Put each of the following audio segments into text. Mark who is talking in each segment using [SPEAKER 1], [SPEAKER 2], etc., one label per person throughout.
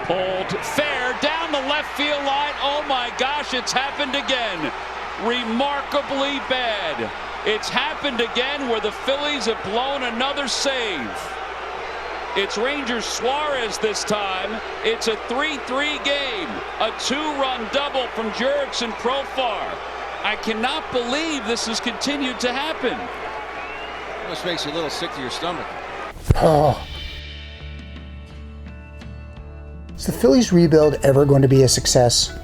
[SPEAKER 1] Pulled fair down the left field line. Oh my gosh, it's happened again. Remarkably bad. It's happened again where the Phillies have blown another save. It's Rangers Suarez this time. It's a 3-3 game. A 2-run double from Jurickson Profar. I cannot believe this has continued to happen.
[SPEAKER 2] Almost makes you a little sick to your stomach.
[SPEAKER 3] Oh. Is the Phillies rebuild ever going to be a success?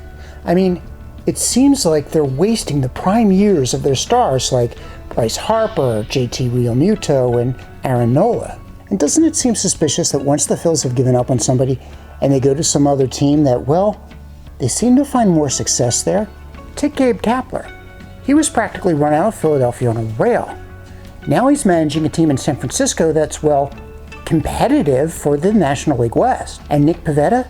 [SPEAKER 3] I mean, it seems like they're wasting the prime years of their stars like Bryce Harper, JT Realmuto, and Aaron Nola. And doesn't it seem suspicious that once the Phillies have given up on somebody and they go to some other team that, well, they seem to find more success there? Take Gabe Kapler. He was practically run out of Philadelphia on a rail. Now he's managing a team in San Francisco that's, well, competitive for the National League West. And Nick Pivetta?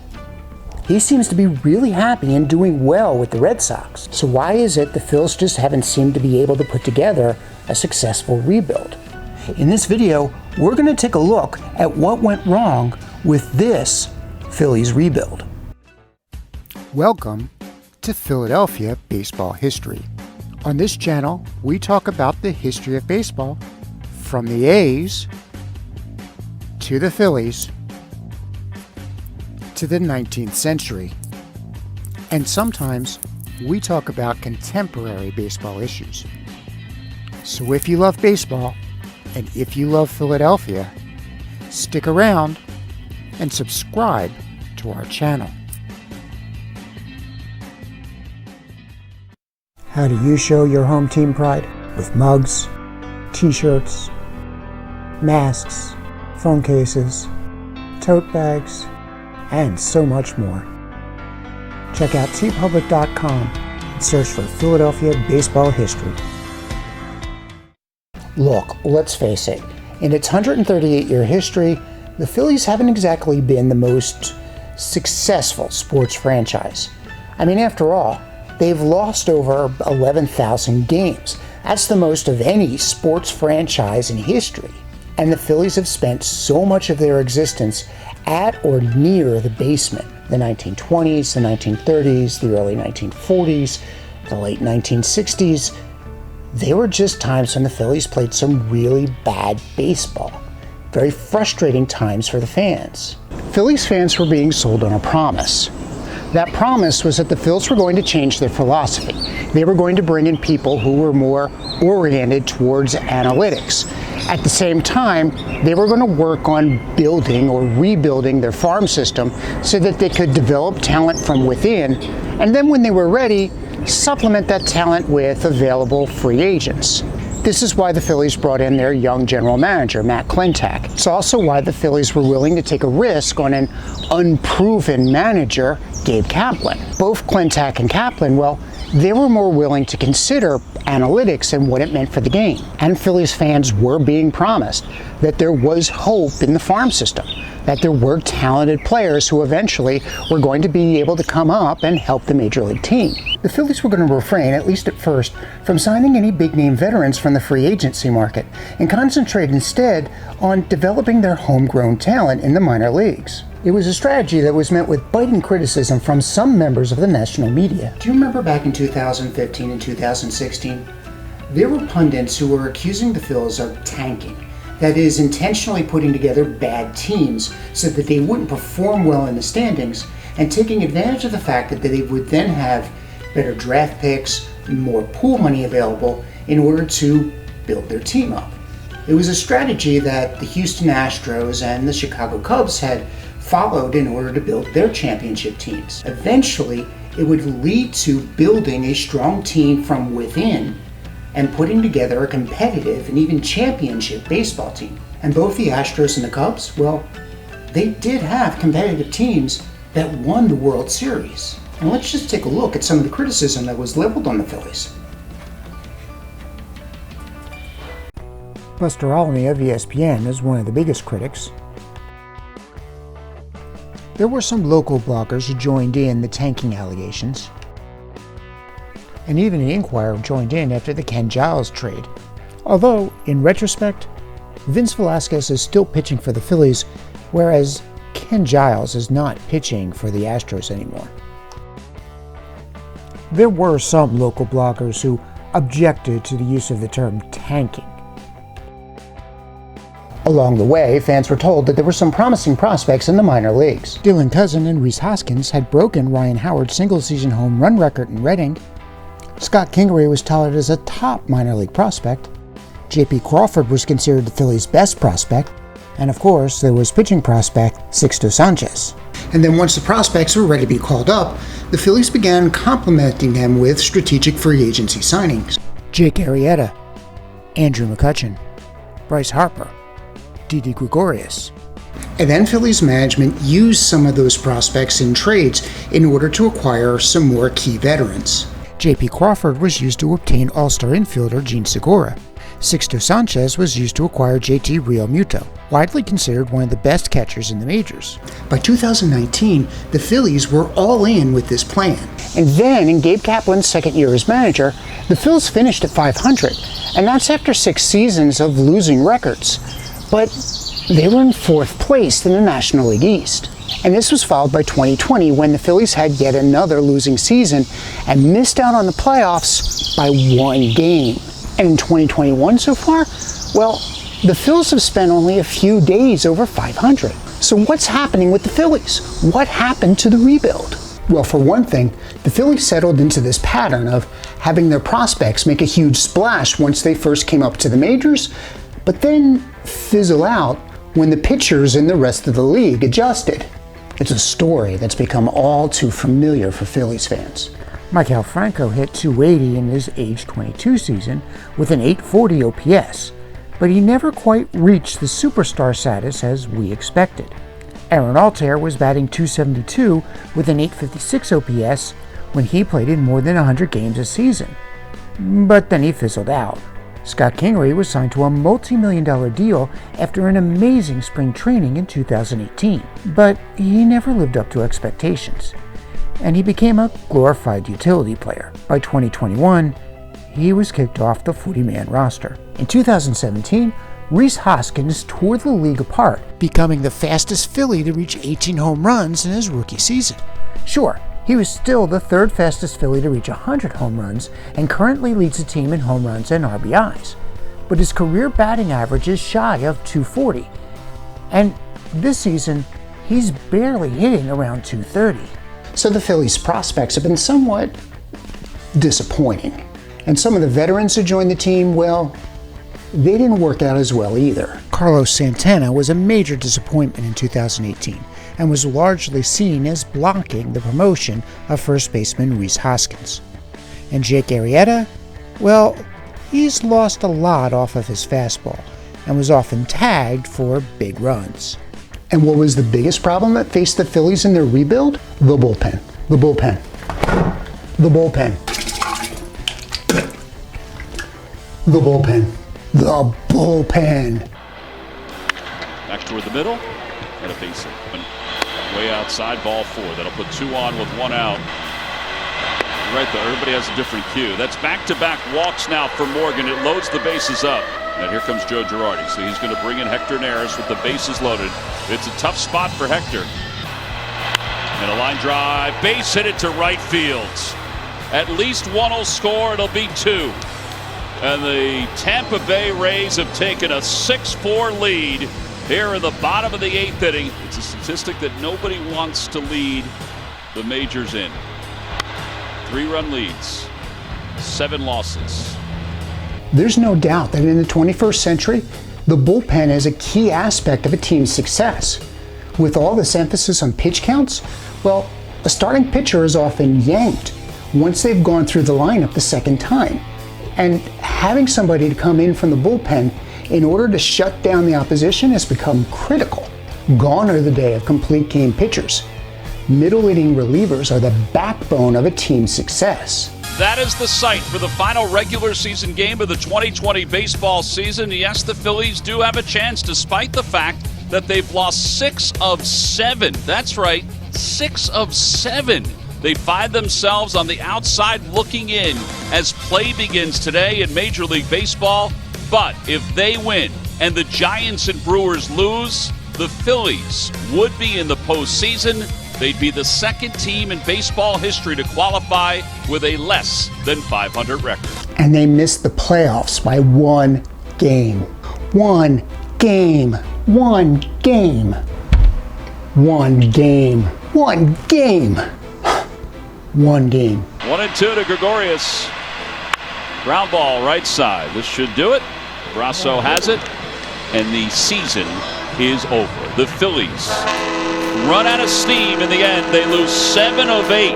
[SPEAKER 3] He seems to be really happy and doing well with the Red Sox. So why is it the Phils just haven't seemed to be able to put together a successful rebuild? In this video, we're going to take a look at what went wrong with this Phillies rebuild. Welcome to Philadelphia Baseball History. On this channel, we talk about the history of baseball from the A's to the Phillies to the 19th century. And sometimes we talk about contemporary baseball issues. So if you love baseball and if you love Philadelphia, stick around and subscribe to our channel. How do you show your home team pride? With mugs, t-shirts, masks, phone cases, tote bags, and so much more. Check out tpublic.com and search for Philadelphia baseball history. Look, let's face it, in its 138-year history, the Phillies haven't exactly been the most successful sports franchise. I mean, after all, they've lost over 11,000 games. That's the most of any sports franchise in history. And the Phillies have spent so much of their existence at or near the basement. The 1920s, the 1930s, the early 1940s, the late 1960s. They were just times when the Phillies played some really bad baseball. Very frustrating times for the fans. Phillies fans were being sold on a promise. That promise was that the Phils were going to change their philosophy. They were going to bring in people who were more oriented towards analytics. At the same time, they were going to work on building or rebuilding their farm system so that they could develop talent from within, and then when they were ready, supplement that talent with available free agents. This is why the Phillies brought in their young general manager, Mack. It's also why the Phillies were willing to take a risk on an unproven manager, Gabe Kapler. Both Klentak and Kapler, well, they were more willing to consider analytics and what it meant for the game. And Phillies fans were being promised that there was hope in the farm system, that there were talented players who eventually were going to be able to come up and help the major league team. The Phillies were going to refrain, at least at first, from signing any big-name veterans from the free agency market and concentrate instead on developing their homegrown talent in the minor leagues. It was a strategy that was met with biting criticism from some members of the national media. Do you remember back in 2015 and 2016? There were pundits who were accusing the Phils of tanking. That is, intentionally putting together bad teams so that they wouldn't perform well in the standings, and taking advantage of the fact that they would then have better draft picks, more pool money available in order to build their team up. It was a strategy that the Houston Astros and the Chicago Cubs had followed in order to build their championship teams. Eventually, it would lead to building a strong team from within and putting together a competitive and even championship baseball team. And both the Astros and the Cubs, well, they did have competitive teams that won the World Series. And let's just take a look at some of the criticism that was leveled on the Phillies. Buster Olney of ESPN is one of the biggest critics. There were some local bloggers who joined in the tanking allegations. And even the Inquirer joined in after the Ken Giles trade. Although, in retrospect, Vince Velasquez is still pitching for the Phillies, whereas Ken Giles is not pitching for the Astros anymore. There were some local bloggers who objected to the use of the term tanking. Along the way, fans were told that there were some promising prospects in the minor leagues. Dylan Cousin and Rhys Hoskins had broken Ryan Howard's single-season home run record in Reading. Scott Kingery was touted as a top minor league prospect. J.P. Crawford was considered the Phillies' best prospect. And of course, there was pitching prospect Sixto Sanchez. And then once the prospects were ready to be called up, the Phillies began complimenting them with strategic free agency signings. Jake Arrieta, Andrew McCutchen, Bryce Harper, Didi Gregorius. And then Phillies management used some of those prospects in trades in order to acquire some more key veterans. J.P. Crawford was used to obtain All-Star infielder Gene Segura. Sixto Sanchez was used to acquire J.T. Realmuto, widely considered one of the best catchers in the majors. By 2019, the Phillies were all in with this plan. And then, in Gabe Kaplan's second year as manager, the Phils finished at .500, and that's after 6 seasons of losing records. But they were in 4th place in the National League East. And this was followed by 2020, when the Phillies had yet another losing season and missed out on the playoffs by 1 game. And in 2021 so far, well, the Phils have spent only a few days over .500. So what's happening with the Phillies? What happened to the rebuild? Well, for one thing, the Phillies settled into this pattern of having their prospects make a huge splash once they first came up to the majors, but then fizzle out when the pitchers in the rest of the league adjusted. It's a story that's become all too familiar for Phillies fans. Maikel Franco hit .280 in his age 22 season with an .840 OPS, but he never quite reached the superstar status as we expected. Aaron Altair was batting .272 with an .856 OPS when he played in more than 100 games a season, but then he fizzled out. Scott Kingery was signed to a multi-million-dollar deal after an amazing spring training in 2018, but he never lived up to expectations, and he became a glorified utility player. By 2021, he was kicked off the 40-man roster. In 2017, Rhys Hoskins tore the league apart, becoming the fastest Philly to reach 18 home runs in his rookie season. Sure, he was still the 3rd fastest Philly to reach 100 home runs and currently leads the team in home runs and RBIs. But his career batting average is shy of .240. And this season, he's barely hitting around .230. So the Phillies' prospects have been somewhat disappointing. And some of the veterans who joined the team, well, they didn't work out as well either. Carlos Santana was a major disappointment in 2018 and was largely seen as blocking the promotion of first baseman Rhys Hoskins. And Jake Arrieta, well, he's lost a lot off of his fastball and was often tagged for big runs. And what was the biggest problem that faced the Phillies in their rebuild? The bullpen. The bullpen. The bullpen. The bullpen. The bullpen.
[SPEAKER 1] Back toward the middle. And a base hit. Way outside, ball 4. That'll put 2 on with 1 out. Right there, everybody has a different cue. That's back-to-back walks now for Morgan. It loads the bases up. And here comes Joe Girardi. So he's going to bring in Hector Neris with the bases loaded. It's a tough spot for Hector. And a line drive, base hit it to right field. At least 1 will score, it'll be 2. And the Tampa Bay Rays have taken a 6-4 lead here in the bottom of the 8th inning. It's a statistic that nobody wants to lead the majors in. 3-run leads, 7 losses.
[SPEAKER 3] There's no doubt that in the 21st century, the bullpen is a key aspect of a team's success. With all this emphasis on pitch counts, well, a starting pitcher is often yanked once they've gone through the lineup the second time. And having somebody to come in from the bullpen in order to shut down the opposition has become critical. Gone are the day of complete game pitchers. Middle inning relievers are the backbone of a team's success.
[SPEAKER 1] That is the site for the final regular season game of the 2020 baseball season. Yes, the Phillies do have a chance despite the fact that they've lost 6 of 7. That's right, 6 of 7. They find themselves on the outside looking in as play begins today in Major League Baseball. But if they win and the Giants and Brewers lose, the Phillies would be in the postseason, they'd be the second team in baseball history to qualify with a less than .500 record.
[SPEAKER 3] And they missed the playoffs by 1 game. 1 game. 1 game. 1 game. 1 game. 1 game.
[SPEAKER 1] 1-2 to Gregorius. Ground ball right side. This should do it. Brasso has it, and the season is over. The Phillies run out of steam in the end. They lose 7 of 8.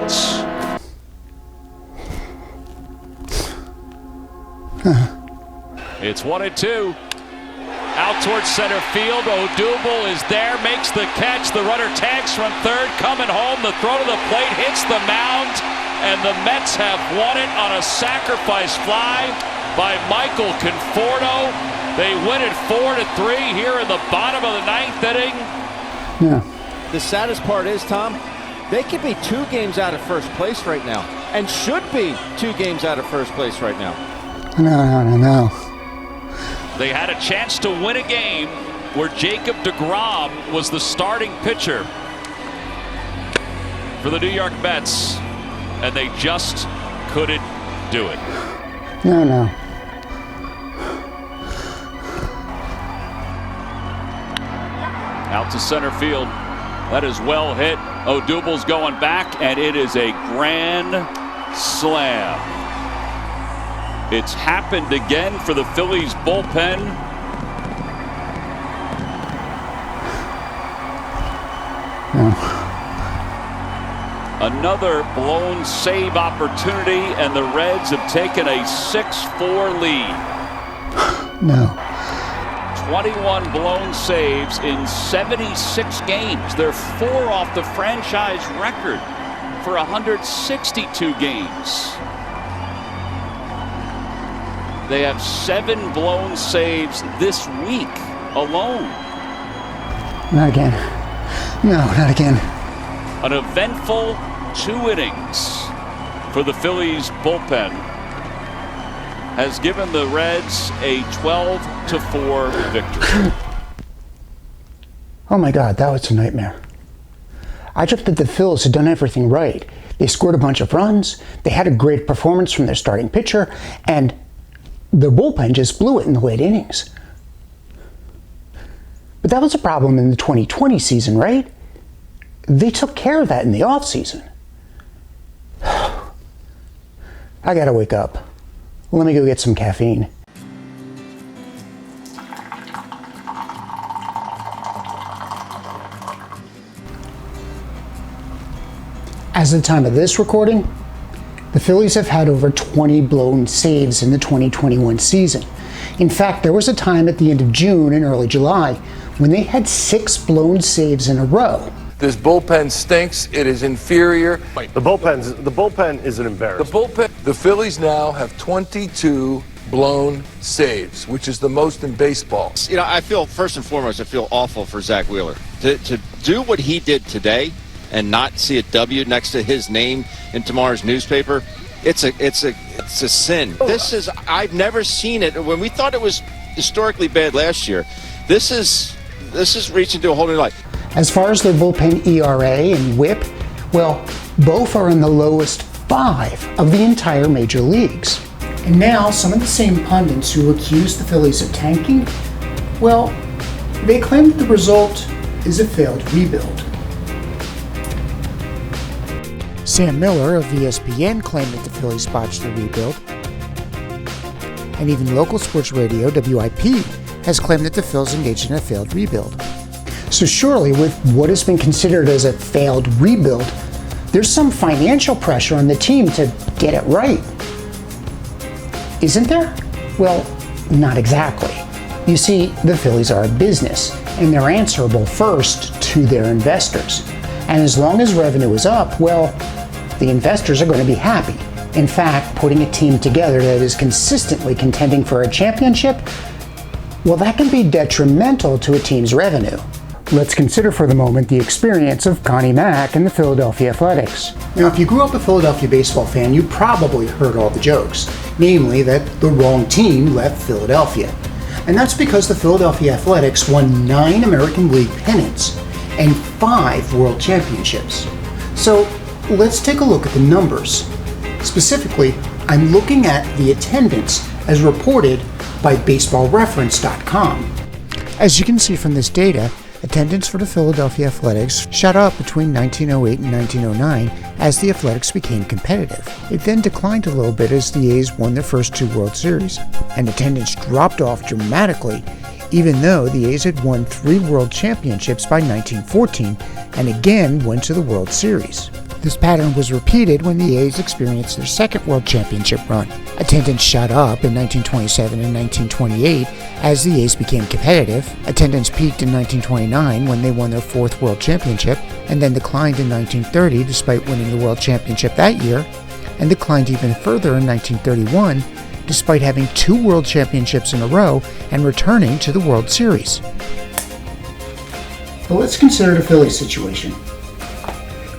[SPEAKER 1] It's 1-2. Out towards center field. Odubel is there, makes the catch. The runner tags from third, coming home. The throw to the plate hits the mound, and the Mets have won it on a sacrifice fly by Michael Conforto. They win it 4-3 here in the bottom of the 9th inning.
[SPEAKER 3] Yeah.
[SPEAKER 2] The saddest part is, Tom, they could be 2 games out of first place right now, and should be 2 games out of first place right now.
[SPEAKER 3] No.
[SPEAKER 1] They had a chance to win a game where Jacob deGrom was the starting pitcher for the New York Mets, and they just couldn't do it.
[SPEAKER 3] No.
[SPEAKER 1] Out to center field. That is well hit. Odubel's going back, and it is a grand slam. It's happened again for the Phillies bullpen. Another blown save opportunity, and the Reds have taken a 6-4 lead.
[SPEAKER 3] No.
[SPEAKER 1] 21 blown saves in 76 games. They're 4 off the franchise record for 162 games. They have 7 blown saves this week alone.
[SPEAKER 3] Not again. No, not again.
[SPEAKER 1] An eventful 2 innings for the Phillies bullpen has given the Reds a 12-4 victory.
[SPEAKER 3] Oh my God, that was a nightmare. I thought that the Phillies had done everything right. They scored a bunch of runs, they had a great performance from their starting pitcher, and the bullpen just blew it in the late innings. But that was a problem in the 2020 season, right? They took care of that in the offseason. I gotta wake up. Let me go get some caffeine. As of the time of this recording, the Phillies have had over 20 blown saves in the 2021 season. In fact, there was a time at the end of June and early July when they had 6 blown saves in a row.
[SPEAKER 4] This bullpen stinks. It is inferior.
[SPEAKER 5] The bullpen is an embarrassment.
[SPEAKER 4] The Phillies now have 22 blown saves, which is the most in baseball.
[SPEAKER 2] You know, I feel, first and foremost, I feel awful for Zach Wheeler. To do what he did today and not see a W next to his name in tomorrow's newspaper, it's a sin. I've never seen it. When we thought it was historically bad last year, this is reaching to a whole new life.
[SPEAKER 3] As far as their bullpen ERA and WHIP, well, both are in the lowest 5 of the entire major leagues. And now some of the same pundits who accuse the Phillies of tanking, well, they claim that the result is a failed rebuild. Sam Miller of ESPN claimed that the Phillies botched the rebuild. And even local sports radio, WIP, has claimed that the Phillies engaged in a failed rebuild. So surely, with what has been considered as a failed rebuild, there's some financial pressure on the team to get it right. Isn't there? Well, not exactly. You see, the Phillies are a business, and they're answerable first to their investors. And as long as revenue is up, well, the investors are going to be happy. In fact, putting a team together that is consistently contending for a championship, well, that can be detrimental to a team's revenue. Let's consider for the moment the experience of Connie Mack and the Philadelphia Athletics. Now, if you grew up a Philadelphia baseball fan, you probably heard all the jokes, namely that the wrong team left Philadelphia. And that's because the Philadelphia Athletics won 9 American League pennants and 5 World Championships. So let's take a look at the numbers. Specifically, I'm looking at the attendance as reported by BaseballReference.com. As you can see from this data, attendance for the Philadelphia Athletics shot up between 1908 and 1909 as the Athletics became competitive. It then declined a little bit as the A's won their first 2 World Series, and attendance dropped off dramatically, even though the A's had won 3 World Championships by 1914 and again went to the World Series. This pattern was repeated when the A's experienced their second World Championship run. Attendance shot up in 1927 and 1928 as the A's became competitive. Attendance peaked in 1929 when they won their 4th World Championship, and then declined in 1930 despite winning the World Championship that year, and declined even further in 1931 despite having 2 World Championships in a row and returning to the World Series. But let's consider the Phillies situation.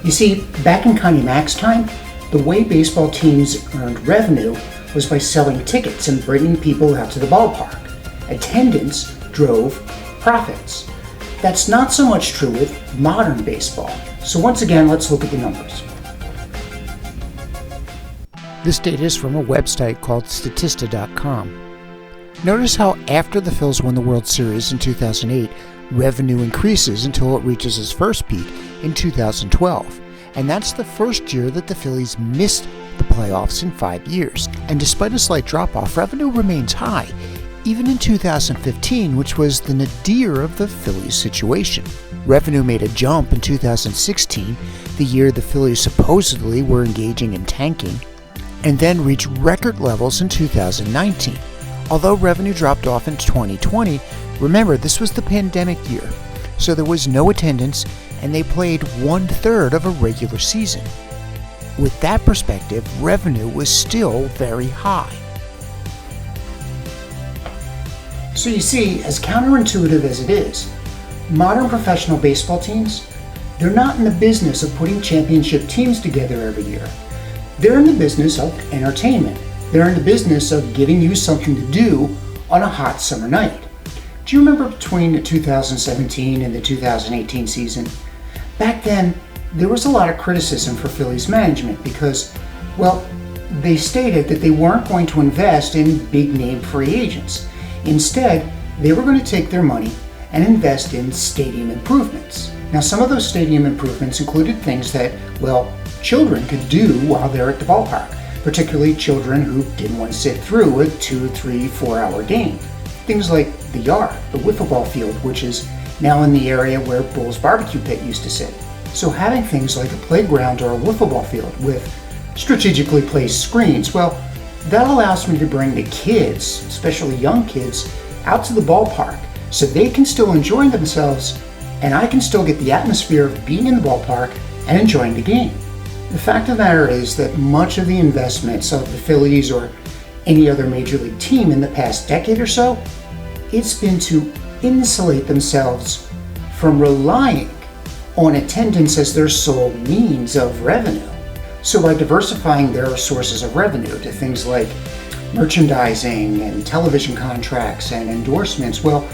[SPEAKER 3] You see, back in Connie Mack's time, the way baseball teams earned revenue was by selling tickets and bringing people out to the ballpark. Attendance drove profits. That's not so much true with modern baseball. So once again, let's look at the numbers. This data is from a website called Statista.com. Notice how after the Phils won the World Series in 2008, revenue increases until it reaches its first peak in 2012. And that's the first year that the Phillies missed the playoffs in 5 years. And despite a slight drop-off, revenue remains high, even in 2015, which was the nadir of the Phillies situation. Revenue made a jump in 2016, the year the Phillies supposedly were engaging in tanking, and then reached record levels in 2019. Although revenue dropped off in 2020, remember this was the pandemic year, so there was no attendance and they played 1/3 of a regular season. With that perspective, revenue was still very high. So you see, as counterintuitive as it is, modern professional baseball teams, they're not in the business of putting championship teams together every year. They're in the business of entertainment. They're in the business of giving you something to do on a hot summer night. Do you remember between the 2017 and the 2018 season? Back then, there was a lot of criticism for Phillies management because, well, they stated that they weren't going to invest in big-name free agents. Instead, they were going to take their money and invest in stadium improvements. Now, some of those stadium improvements included things that, well, children could do while they're at the ballpark, particularly children who didn't want to sit through a 2, 3, 4-hour game. Things like the yard, the wiffle ball field, which is now in the area where Bull's barbecue pit used to sit. So having things like a playground or a wiffle ball field with strategically placed screens, well, that allows me to bring the kids, especially young kids, out to the ballpark so they can still enjoy themselves and I can still get the atmosphere of being in the ballpark and enjoying the game. The fact of the matter is that much of the investments of the Phillies or any other major league team in the past decade or so, it's been to insulate themselves from relying on attendance as their sole means of revenue. So by diversifying their sources of revenue to things like merchandising and television contracts and endorsements, well,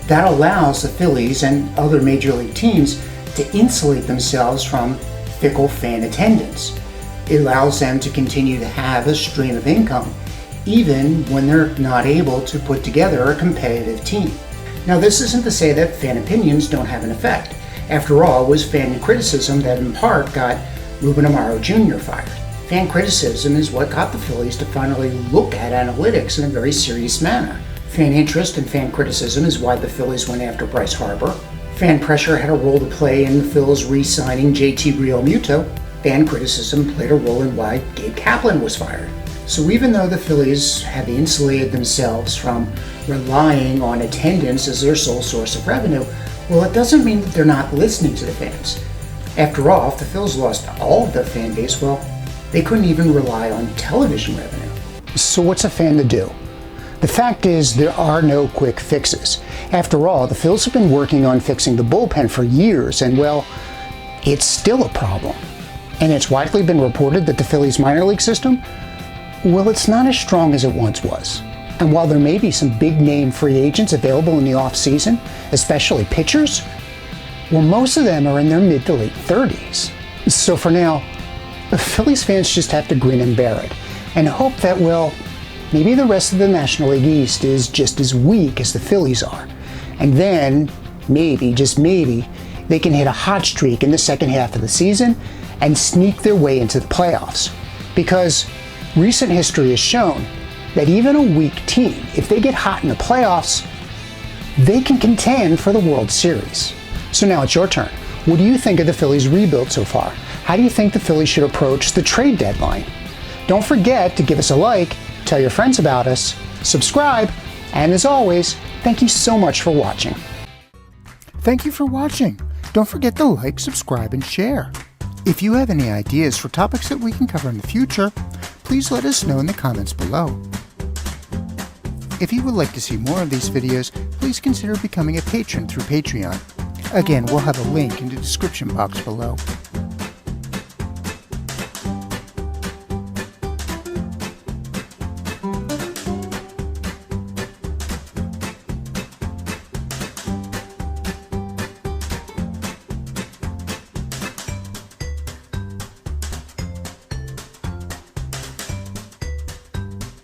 [SPEAKER 3] that allows the Phillies and other major league teams to insulate themselves from fickle fan attendance. It allows them to continue to have a stream of income even when they're not able to put together a competitive team. Now, this isn't to say that fan opinions don't have an effect. After all, it was fan criticism that in part got Ruben Amaro Jr. fired. Fan criticism is what got the Phillies to finally look at analytics in a very serious manner. Fan interest and fan criticism is why the Phillies went after Bryce Harper. Fan pressure had a role to play in the Phils re-signing JT Realmuto. Fan criticism played a role in why Gabe Kaplan was fired. So even though the Phillies have insulated themselves from relying on attendance as their sole source of revenue, well, it doesn't mean that they're not listening to the fans. After all, if the Phils lost all of their fan base, well, they couldn't even rely on television revenue. So what's a fan to do? The fact is, there are no quick fixes. After all, the Phils have been working on fixing the bullpen for years, and well, it's still a problem. And it's widely been reported that the Phillies minor league system, well, it's not as strong as it once was. And while there may be some big name free agents available in the offseason, especially pitchers, well, most of them are in their mid to late 30s. So for now, the Phillies fans just have to grin and bear it and hope that, well, maybe the rest of the National League East is just as weak as the Phillies are. And then, maybe, just maybe, they can hit a hot streak in the second half of the season and sneak their way into the playoffs. Because recent history has shown that even a weak team, if they get hot in the playoffs, they can contend for the World Series. So now it's your turn. What do you think of the Phillies rebuild so far? How do you think the Phillies should approach the trade deadline? Don't forget to give us a like, tell your friends about us, subscribe, and as always, thank you so much for watching. Thank you for watching. Don't forget to like, subscribe, and share. If you have any ideas for topics that we can cover in the future, please let us know in the comments below. If you would like to see more of these videos, please consider becoming a patron through Patreon. Again, we'll have a link in the description box below.